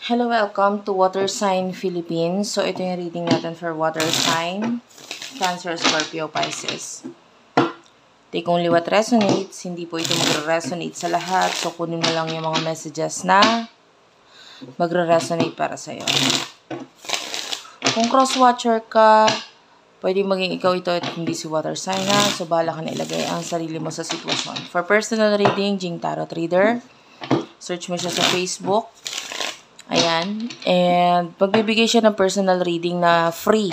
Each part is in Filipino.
Hello, welcome to Water Sign Philippines. So, ito yung reading natin for Water Sign, Cancer, Scorpio, Pisces. Take only what resonates. Hindi po ito magre-resonate sa lahat. So, kunin mo lang yung mga messages na magre-resonate para sa'yo. Kung cross-watcher ka, pwede maging ikaw ito at hindi si Water Sign na. So, bahala ka na ilagay ang sarili mo sa sitwasyon. For personal reading, Jing Tarot Reader. Search mo siya sa Facebook. Ayan. And pagbibigay siya ng personal reading na free.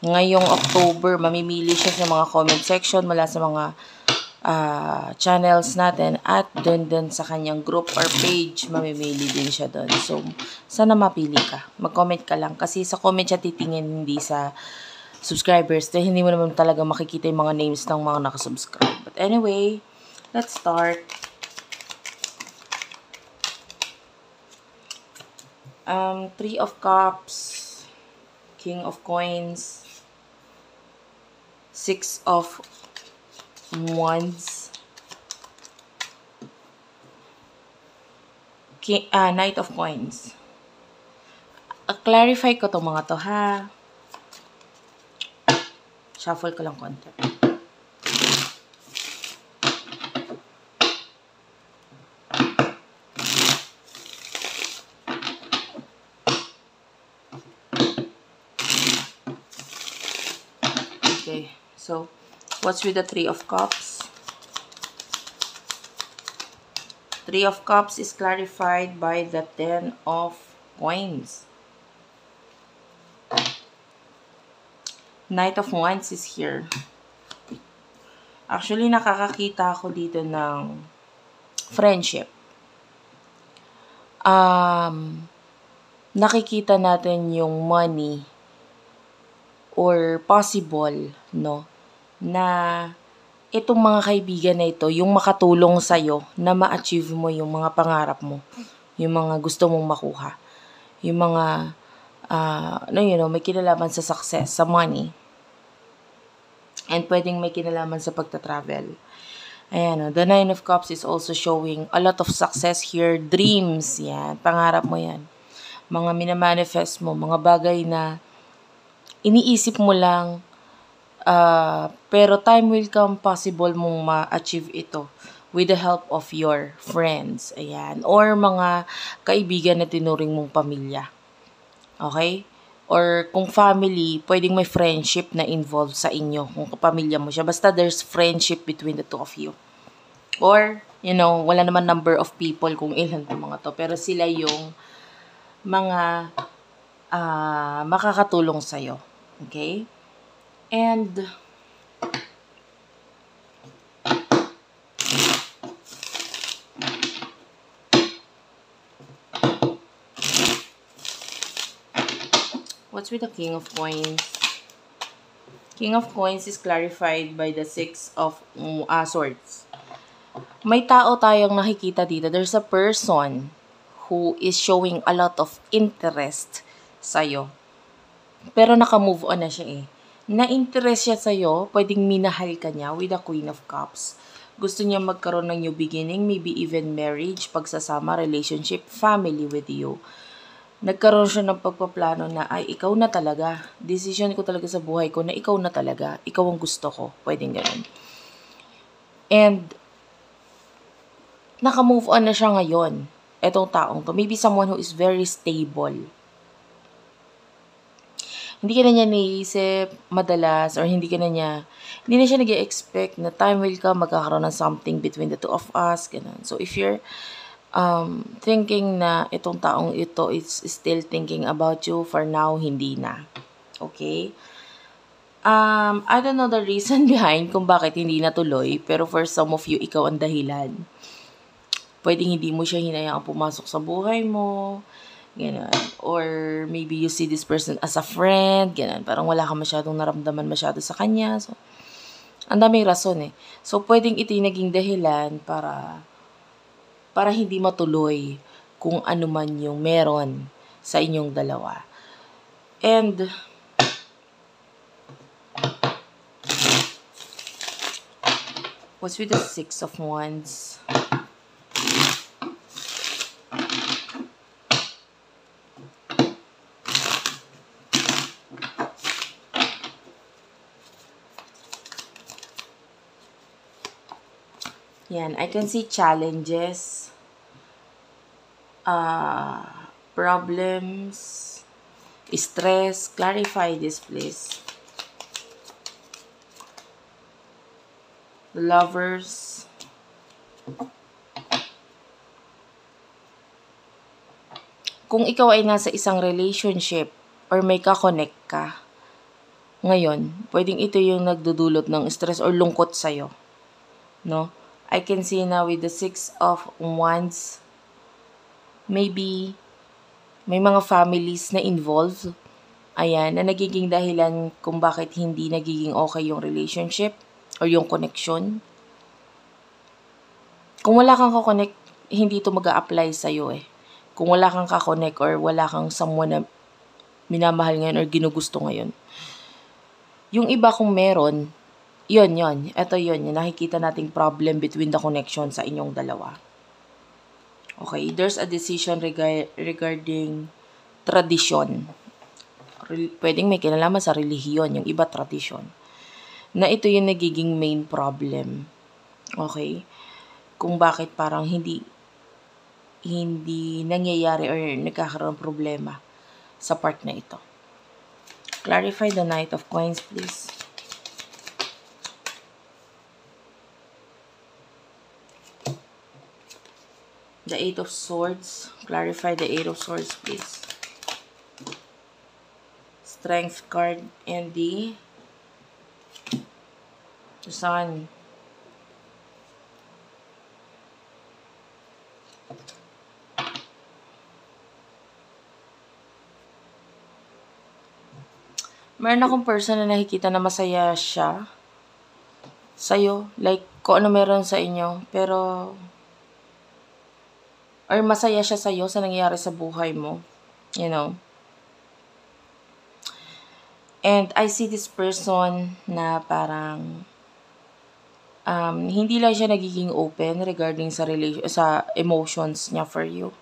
Ngayong October, mamimili siya sa mga comment section mula sa mga channels natin. At dun sa kanyang group or page, mamimili din siya dun. So, sana mapili ka. Mag-comment ka lang. Kasi sa comment siya titingin, hindi sa subscribers. Dahil hindi mo naman talaga makikita yung mga names ng mga nakasubscribe. But anyway, let's start. Three of Cups, King of Coins, Six of Wands, Knight of Coins. Clarify ko itong mga to, ha? Shuffle ko lang konti. Okay, so what's with the Three of Cups? Three of Cups is clarified by the Ten of Coins. Knight of Wands is here. Actually, nakakakita ako dito ng friendship. Nakikita natin yung money or possible, no, na itong mga kaibigan na ito, yung makatulong sa'yo na ma-achieve mo yung mga pangarap mo, yung mga gusto mong makuha, yung mga, may kinalaman sa success, sa money, and pwedeng may kinalaman sa pagta-travel. Ayan, the Nine of Cups is also showing a lot of success here, dreams, yan, pangarap mo yan, mga minamanifest mo, mga bagay na iniisip mo lang, pero time will come possible mong ma-achieve ito with the help of your friends. Ayan. Or mga kaibigan na tinuring mong pamilya. Okay? Or kung family, pwedeng may friendship na involved sa inyo. Kung pamilya mo siya. Basta there's friendship between the two of you. Or, wala naman number of people kung ilan itong mga to. Pero sila yung mga makakatulong sa'yo. Okay? And what's with the King of Coins? King of Coins is clarified by the Six of Swords. May tao tayong nakikita dito. There's a person who is showing a lot of interest sa'yo. Pero naka-move on na siya eh. Na-interest siya sa'yo, pwedeng minahal ka niya with the Queen of Cups. Gusto niya magkaroon ng new beginning, maybe even marriage, pagsasama, relationship, family with you. Nagkaroon siya ng pagpaplano na, ay, ikaw na talaga. Decision ko talaga sa buhay ko na ikaw na talaga. Ikaw ang gusto ko. Pwedeng ganun. And, naka-move on na siya ngayon. Etong taong to. Maybe someone who is very stable. Hindi ka na niya naisip madalas or hindi na siya nag-expect na time will come, magkakaroon ng something between the two of us, ganun. So, if you're thinking na itong taong ito is still thinking about you, for now, hindi na. Okay? I don't know the reason behind kung bakit hindi natuloy, pero for some of you, ikaw ang dahilan. Pwedeng hindi mo siya hinayaang pumasok sa buhay mo, ganun. Or maybe you see this person as a friend, ganun. Parang wala ka masyadong naramdaman masyado sa kanya. So, ang daming rason eh. So, pwedeng ito yung naging dahilan para hindi matuloy kung ano man yung meron sa inyong dalawa. And, what's with the Six of Wands? Yan, I can see challenges, problems, stress. Clarify this, please. The Lovers. Kung ikaw ay nasa isang relationship or may ka-connect ka, ngayon, pwedeng ito yung nagdudulot ng stress or lungkot sa'yo. No? I can see now with the 6 of Wands, maybe may mga families na involved. Ayan, na nagiging dahilan kung bakit hindi nagiging okay yung relationship or yung connection. Kung wala kang ka-connect, hindi ito mag-a-apply sa'yo eh. Kung wala kang ka-connect or wala kang someone na minamahal ngayon or ginugusto ngayon. Yung iba kung meron, yun. Ito yun, yung nakikita nating problem between the connection sa inyong dalawa. Okay, there's a decision regarding tradition. Pwedeng may kinalaman sa relihiyon, yung iba tradition. Na ito yung nagiging main problem. Okay? Kung bakit parang hindi nangyayari or nagkakaroon problema sa part na ito. Clarify the Knight of Coins, please. The Eight of Swords. Clarify the Eight of Swords, please. Strength card and the Sun. Meron akong person na nakikita na masaya siya sa'yo. Like, kung ano meron sa inyo. Pero, or masaya siya sa'yo sa nangyayari sa buhay mo. You know. And I see this person na parang hindi lang siya nagiging open regarding sa emotions niya for you.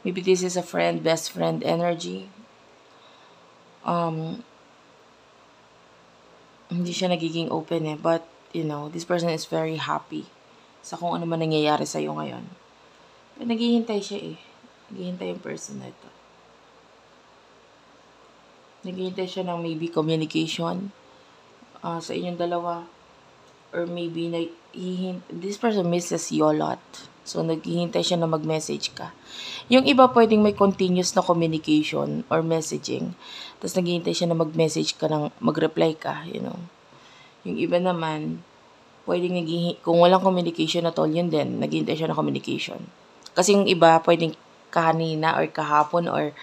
Maybe this is a friend, best friend energy. Hindi siya nagiging open eh. But, you know, this person is very happy sa kung ano man nangyayari sa'yo ngayon. But naghihintay siya eh. Naghihintay yung person na ito. Naghihintay siya ng maybe communication sa inyong dalawa. Or maybe, this person misses you a lot. So, naghihintay siya na mag-message ka. Yung iba pwedeng may continuous na communication or messaging. Tapos naghihintay siya na mag-message ka, mag-reply ka, you know. Yung iba naman, pwedeng kung walang communication at all, yun din, naghihintay siya na communication. Kasi yung iba, pwedeng kanina or kahapon or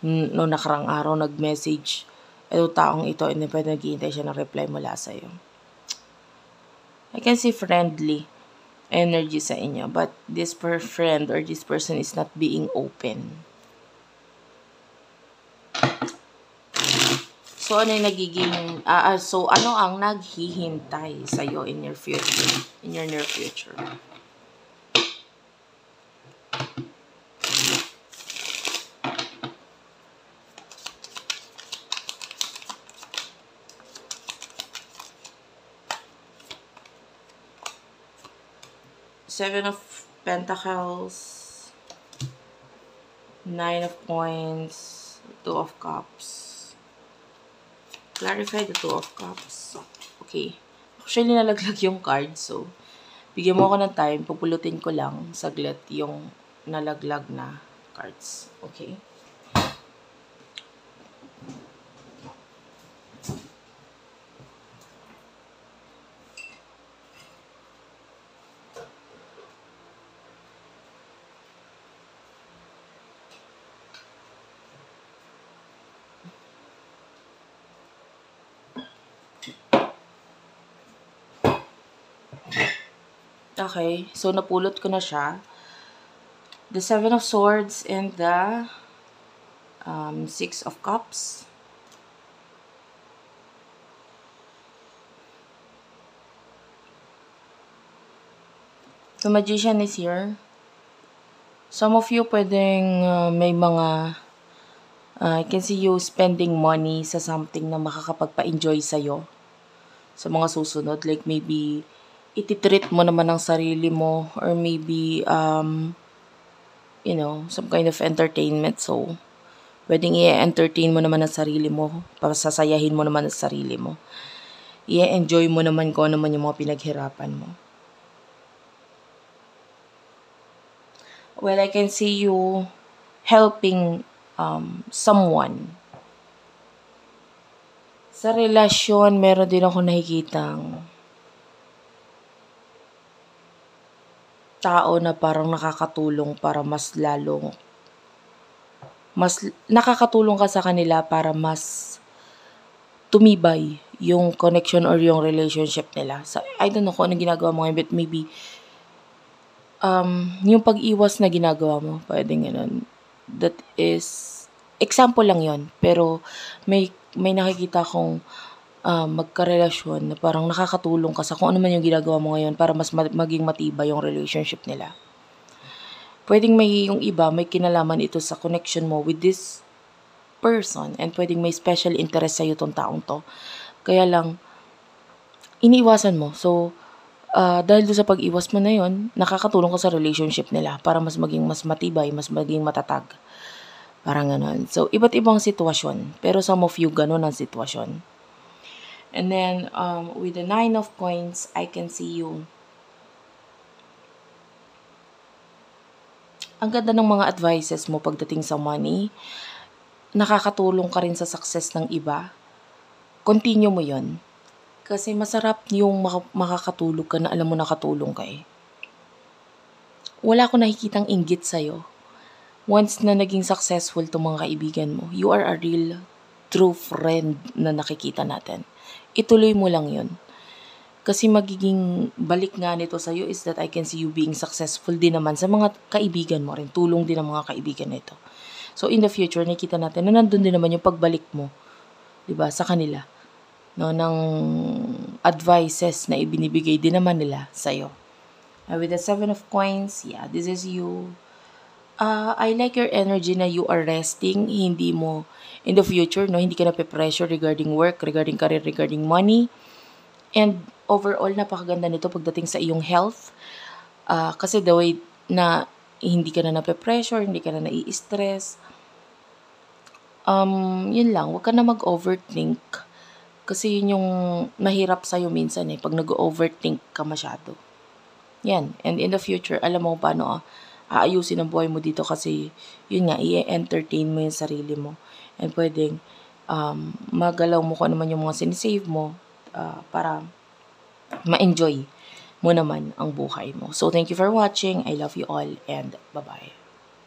no nakarang araw nag-message itong taong ito and then pwede naghihintay siya ng reply mula sa'yo. I can see friendly energy sa inyo, but this friend or this person is not being open. So, ano yung nagiging, so, ano ang naghihintay sa'yo in your future, in your near future? Seven of Pentacles, Nine of Coins, Two of Cups. Clarify the Two of Cups. Okay. Actually, nalaglag yung card. So, bigyan mo ako ng time. Pupulutin ko lang saglit yung nalaglag na cards. Okay? Okay, so napulot ko na siya. The Seven of Swords and the Six of Cups. The Magician is here. Some of you pwedeng may mga I can see you spending money sa something na makakapagpa-enjoy sa'yo sa mga susunod. Like maybe ititreat mo naman ang sarili mo, or maybe, some kind of entertainment. So, pwedeng i-entertain mo naman ang sarili mo, sasayahin mo naman ang sarili mo. I-enjoy mo naman kung ano man yung mga pinaghirapan mo. Well, I can see you helping someone. Sa relasyon, meron din ako nakikitang tao na parang nakakatulong para mas nakakatulong ka sa kanila para mas tumibay yung connection or yung relationship nila. So, I don't know kung anong ginagawa mo ngayon, but maybe yung pag-iwas na ginagawa mo, pwedeng ganun. That is, example lang yon, pero may nakikita akong magkarelasyon na parang nakakatulong ka sa kung ano man yung ginagawa mo ngayon para mas maging matibay yung relationship nila. Pwedeng yung iba, may kinalaman ito sa connection mo with this person, and pwedeng may special interest sa'yo tong taong to. Kaya lang, iniiwasan mo. So, dahil doon sa pag-iwas mo na yon, nakakatulong ka sa relationship nila para mas maging mas matibay, mas maging matatag. Parang ganun. So, iba't ibang sitwasyon. Pero some of you, ganun ang sitwasyon. And then, with the 9 of coins, I can see you. Ang ganda ng mga advices mo pagdating sa money. Nakakatulong ka rin sa success ng iba. Continue mo yon. Kasi masarap yung makakatulog ka na alam mo nakatulong ka eh. Wala akong nakikitang inggit sa'yo. Once na naging successful itong mga kaibigan mo, you are a real, true friend na nakikita natin. Ituloy mo lang yun. Kasi magiging balik nga nito sa'yo is that I can see you being successful din naman sa mga kaibigan mo rin. Tulong din ng mga kaibigan nito. So in the future, nakikita natin na nandun din naman yung pagbalik mo, diba, sa kanila. No, ng advices na ibinibigay din naman nila sa'yo. With the 7 of coins, yeah, this is you. I like your energy na you are resting, hindi mo in the future, no, hindi ka na pe-pressure regarding work, regarding career, regarding money. And overall, napakaganda nito pagdating sa iyong health. Kasi the way na hindi ka na nape-pressure, hindi ka na nai-stress. Yun lang, huwag ka na mag-overthink. Kasi yun yung mahirap sa'yo minsan eh, pag nag-overthink ka masyado. Yan, and in the future, alam mo paano aayusin ang buhay mo dito kasi yun nga, i-entertain mo yung sarili mo. And pwedeng magalaw mo kung ano man yung mga sinisave mo para ma-enjoy mo naman ang buhay mo. So, thank you for watching. I love you all and bye-bye.